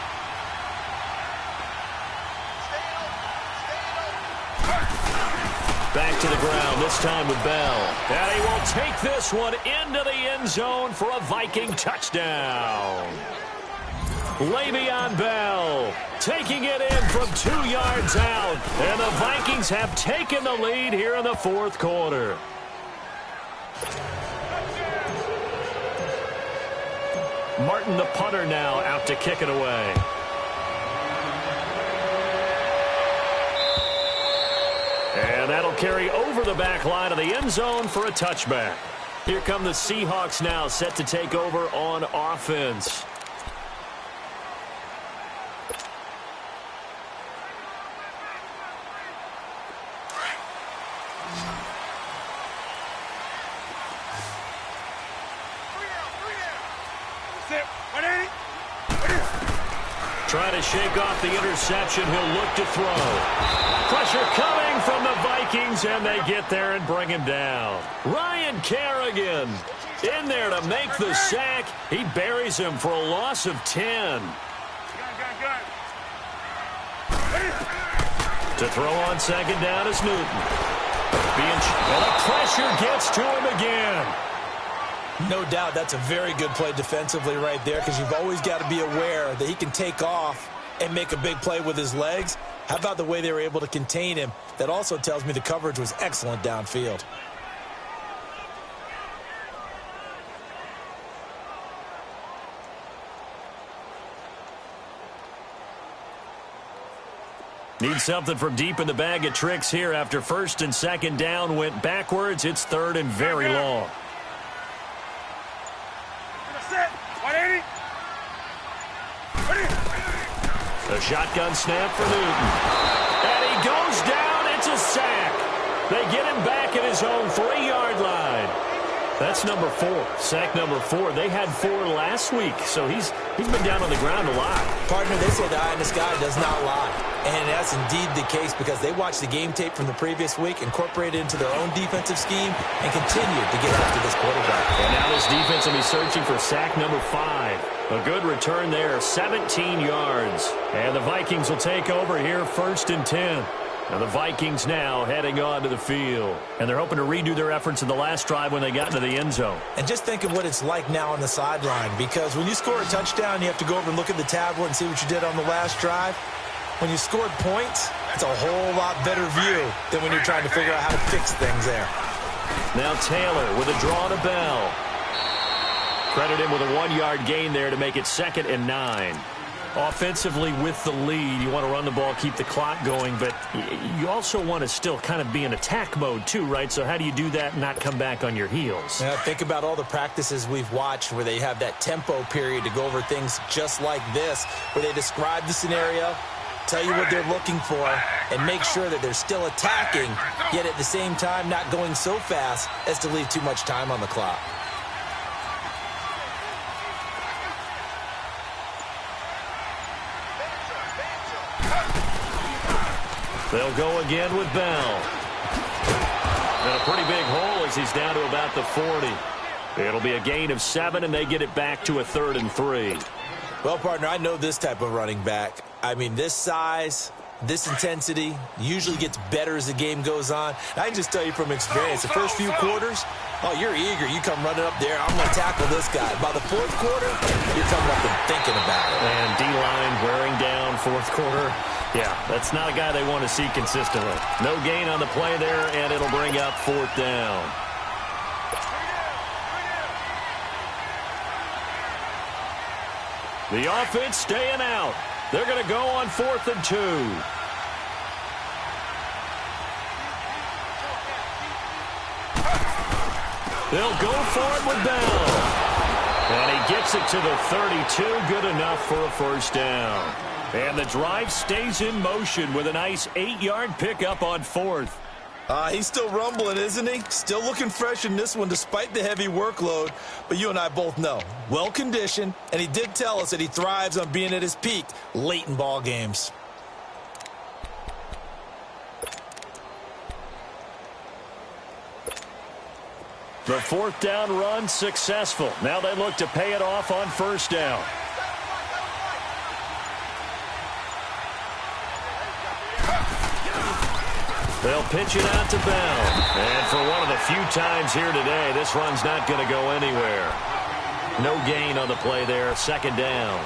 Back to the ground, this time with Bell. And he will take this one into the end zone for a Viking touchdown. Le'Veon Bell taking it in from 2 yards out. And the Vikings have taken the lead here in the 4th quarter. Martin, the punter, now out to kick it away. And that'll carry over the back line of the end zone for a touchback. Here come the Seahawks now, set to take over on offense. Trying to shake off the interception. He'll look to throw. Pressure coming from the Vikings, and they get there and bring him down. Ryan Kerrigan in there to make the sack. He buries him for a loss of 10. To throw on 2nd down is Newton. And the pressure gets to him again. No doubt that's a very good play defensively right there, because you've always got to be aware that he can take off and make a big play with his legs. How about the way they were able to contain him? That also tells me the coverage was excellent downfield. Need something from deep in the bag of tricks here after first and second down went backwards. It's third and very long. A shotgun snap for Newton. And he goes down. It's a sack. They get him back at his own 3-yard line. That's number 4. Sack number 4. They had 4 last week, so he's been down on the ground a lot. Partner, they say the eye in the sky does not lie. And that's indeed the case because they watched the game tape from the previous week, incorporated it into their own defensive scheme, and continued to get after this quarterback. And now this defense will be searching for sack number 5. A good return there, 17 yards. And the Vikings will take over here, 1st and 10. Now the Vikings now heading onto the field. And they're hoping to redo their efforts in the last drive when they got into the end zone. And just think of what it's like now on the sideline, because when you score a touchdown, you have to go over and look at the tablet and see what you did on the last drive. When you scored points, it's a whole lot better view than when you're trying to figure out how to fix things there. Now Taylor with a draw to Bell. Credit him with a 1-yard gain there to make it 2nd and 9. Offensively with the lead, you want to run the ball, keep the clock going, but you also want to still kind of be in attack mode too, right? So how do you do that and not come back on your heels? Yeah, think about all the practices we've watched where they have that tempo period to go over things just like this, where they describe the scenario, tell you what they're looking for, and make sure that they're still attacking, yet at the same time not going so fast as to leave too much time on the clock. They'll go again with Bell. And a pretty big hole as he's down to about the 40. It'll be a gain of 7, and they get it back to a 3rd and 3. Well, partner, I know this type of running back. I mean, this size, this intensity usually gets better as the game goes on. I can just tell you from experience, the first few quarters, oh, you're eager. You come running up there. I'm going to tackle this guy. By the 4th quarter, you're coming up and thinking about it. And D-line wearing down 4th quarter. Yeah, that's not a guy they want to see consistently. No gain on the play there, and it'll bring up 4th down. The offense staying out. They're going to go on 4th and 2. They'll go for it with Bell. And he gets it to the 32. Good enough for a 1st down. And the drive stays in motion with a nice 8-yard pickup on 4th. He's still rumbling, isn't he? Still looking fresh in this one despite the heavy workload. But you and I both know, well-conditioned, and he did tell us that he thrives on being at his peak late in ball games. The 4th down run successful. Now they look to pay it off on 1st down. They'll pitch it out to Bell. And for one of the few times here today, this run's not going to go anywhere. No gain on the play there. 2nd down.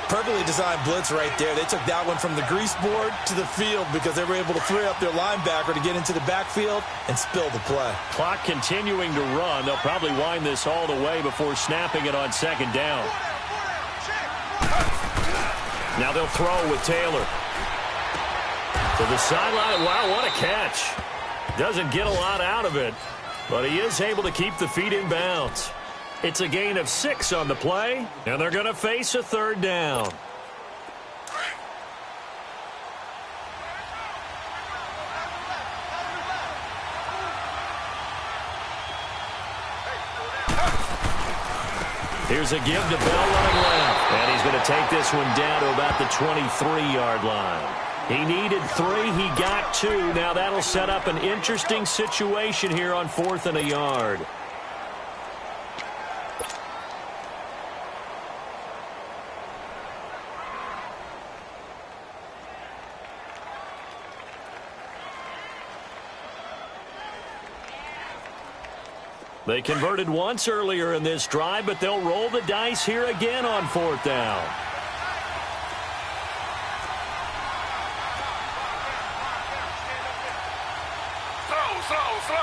Perfectly designed blitz right there. They took that one from the grease board to the field because they were able to free up their linebacker to get into the backfield and spill the play. Clock continuing to run. They'll probably wind this all the way before snapping it on 2nd down. Now they'll throw with Taylor. To the sideline. Wow, what a catch. Doesn't get a lot out of it, but he is able to keep the feet in bounds. It's a gain of 6 on the play, and they're going to face a 3rd down. Here's a give to Bell running left, and he's going to take this one down to about the 23-yard line. He needed 3. He got 2. Now that'll set up an interesting situation here on 4th and a yard. They converted once earlier in this drive, but they'll roll the dice here again on 4th down. Slow. Z.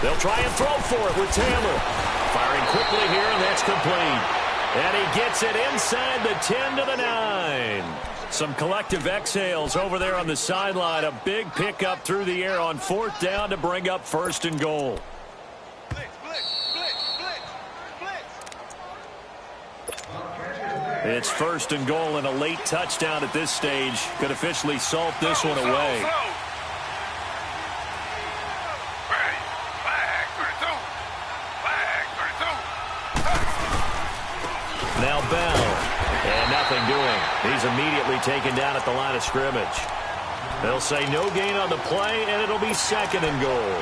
They'll try and throw for it with Taylor. Firing quickly here, and that's complete. And he gets it inside the 10 to the 9. Some collective exhales over there on the sideline. A big pickup through the air on 4th down to bring up 1st and goal. It's 1st and goal, and a late touchdown at this stage could officially salt this one away. Now Bell, and nothing doing. He's immediately taken down at the line of scrimmage. They'll say no gain on the play, and it'll be 2nd and goal.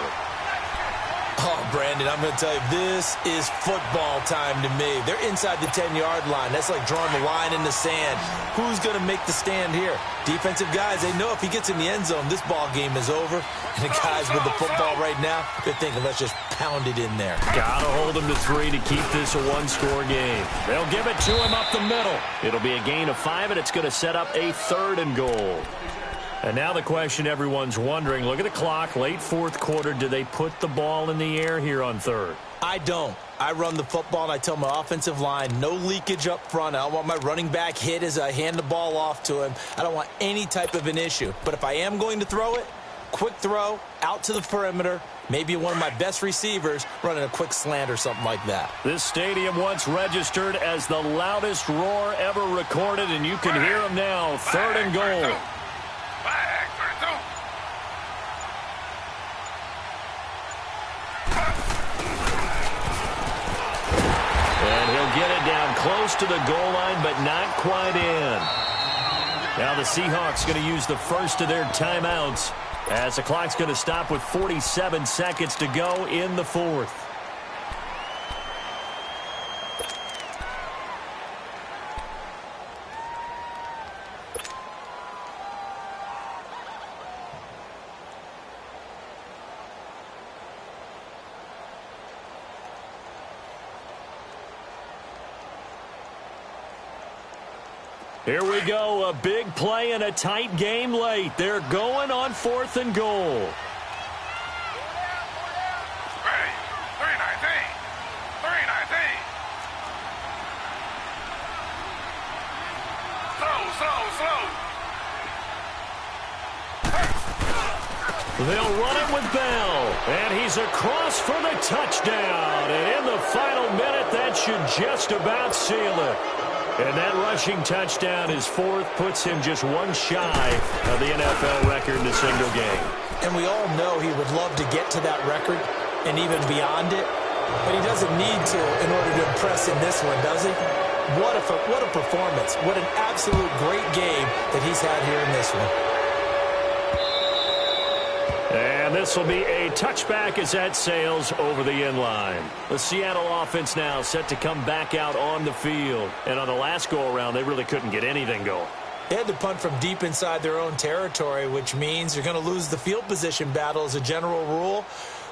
Oh, Brandon, I'm going to tell you, this is football time to me. They're inside the 10-yard line. That's like drawing the line in the sand. Who's going to make the stand here? Defensive guys, they know if he gets in the end zone, this ball game is over. And the guys with the football right now, they're thinking, let's just pound it in there. Got to hold him to 3 to keep this a one-score game. They'll give it to him up the middle. It'll be a gain of 5, and it's going to set up a 3rd and goal. And now the question everyone's wondering, look at the clock, late 4th quarter, do they put the ball in the air here on 3rd? I don't. I run the football, and I tell my offensive line, no leakage up front. I don't want my running back hit as I hand the ball off to him. I don't want any type of an issue. But if I am going to throw it, quick throw, out to the perimeter, maybe one of my best receivers running a quick slant or something like that. This stadium once registered as the loudest roar ever recorded, and you can hear him now, 3rd and goal. And he'll get it down close to the goal line, but not quite in. Now the Seahawks going to use the first of their timeouts as the clock's going to stop with 47 seconds to go in the 4th. Here we go, a big play and a tight game late. They're going on 4th and goal. Ready, 319, 319. Slow. They'll run it with Bell, and he's across for the touchdown. And in the final minute, that should just about seal it. And that rushing touchdown, his 4th, puts him just one shy of the NFL record in a single game. And we all know he would love to get to that record and even beyond it, but he doesn't need to in order to impress in this one, does he? What a performance. What an absolute great game that he's had here in this one. And this will be a touchback as that sails over the end line. The Seattle offense now set to come back out on the field. And on the last go-around, they really couldn't get anything going. They had to punt from deep inside their own territory, which means you're going to lose the field position battle as a general rule.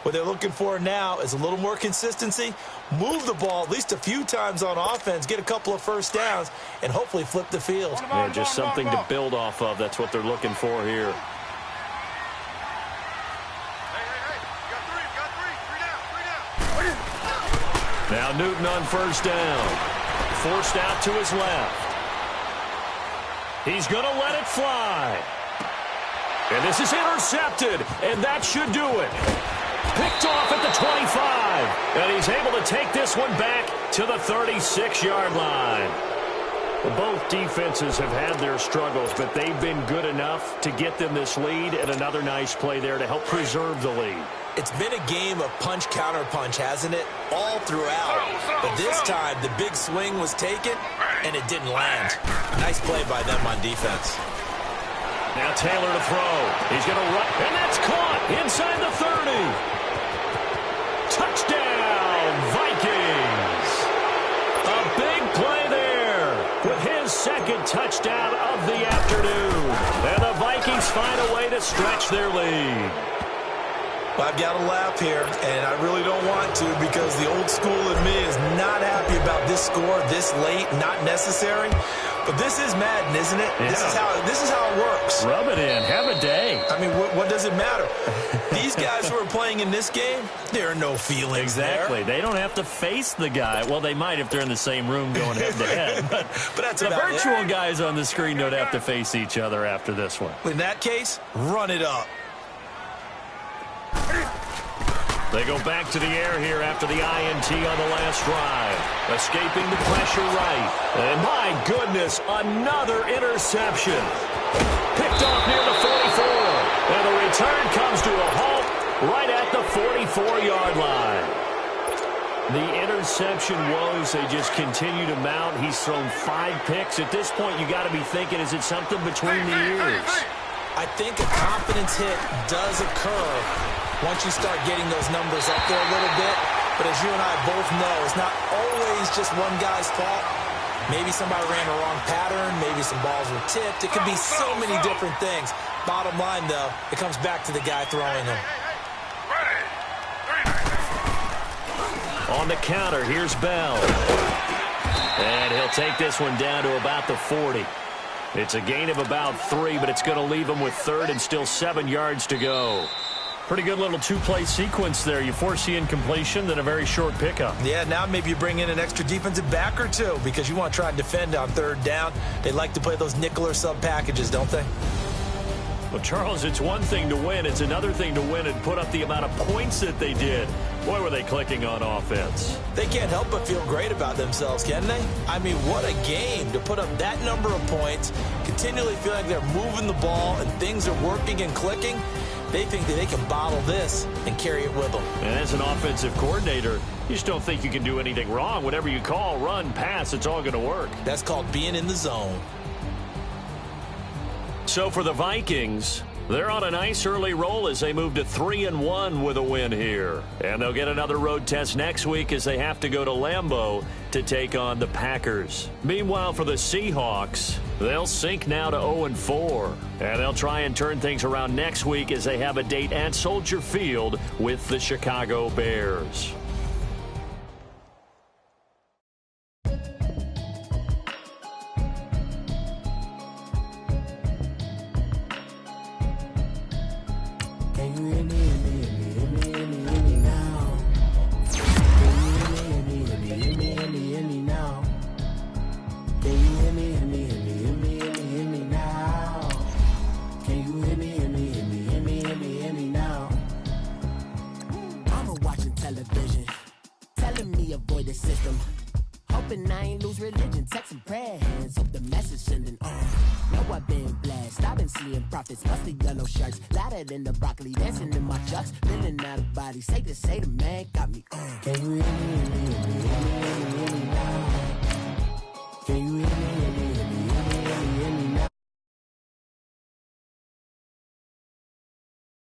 What they're looking for now is a little more consistency, move the ball at least a few times on offense, get a couple of first downs, and hopefully flip the field. Yeah, just something to build off of. That's what they're looking for here. Now Newton on 1st down. Forced out to his left. He's going to let it fly. And this is intercepted, and that should do it. Picked off at the 25. And he's able to take this one back to the 36-yard line. Well, both defenses have had their struggles, but they've been good enough to get them this lead, and another nice play there to help preserve the lead. It's been a game of punch-counter-punch, hasn't it? All throughout. But this time, the big swing was taken, and it didn't land. Nice play by them on defense. Now Taylor to throw. He's going to run, and that's caught inside the 30. Touchdown, Vikings. A big play there with his 2nd touchdown of the afternoon. And the Vikings find a way to stretch their lead. Well, I've got to laugh here, and I really don't want to because the old school in me is not happy about this score this late not necessary. But this is Madden, isn't it? Yeah. This is how it works. Rub it in. Have a day. I mean, what does it matter? These guys who are playing in this game, there are no feelings Exactly. there. They don't have to face the guy. Well, they might if they're in the same room going head-to-head. But that's the about virtual it. guys on the screen don't have to face each other after this one. In that case, run it up. They go back to the air here after the INT on the last drive. Escaping the pressure right. And my goodness, another interception. Picked off near the 44. And the return comes to a halt right at the 44-yard line. The interception woes, they just continue to mount. He's thrown 5 picks. At this point, you got to be thinking, is it something between the ears? I think a confidence hit does occur once you start getting those numbers up there a little bit. But as you and I both know, it's not always just one guy's fault. Maybe somebody ran a wrong pattern. Maybe some balls were tipped. It could be so many different things. Bottom line, though, it comes back to the guy throwing them. On the counter, here's Bell. And he'll take this one down to about the 40. It's a gain of about 3, but it's going to leave him with 3rd and still 7 yards to go. Pretty good little 2-play sequence there. You force the incompletion, then a very short pickup. Yeah, now maybe you bring in an extra defensive back or two because you want to try and defend on 3rd down. They like to play those nickel or sub packages, don't they? Well, Charles, it's one thing to win. It's another thing to win and put up the amount of points that they did. Boy, were they clicking on offense. They can't help but feel great about themselves, can they? I mean, what a game to put up that number of points, continually feeling like they're moving the ball and things are working and clicking. They think that they can bottle this and carry it with them. And as an offensive coordinator, you just don't think you can do anything wrong. Whatever you call, run, pass, it's all going to work. That's called being in the zone. So for the Vikings, they're on a nice early roll as they move to 3-1 with a win here. And they'll get another road test next week as they have to go to Lambeau to take on the Packers. Meanwhile, for the Seahawks, they'll sink now to 0-4. And they'll try and turn things around next week as they have a date at Soldier Field with the Chicago Bears. In the broccoli, dancing in my chucks, feeling out of body. Say the man got me. Can you hear me?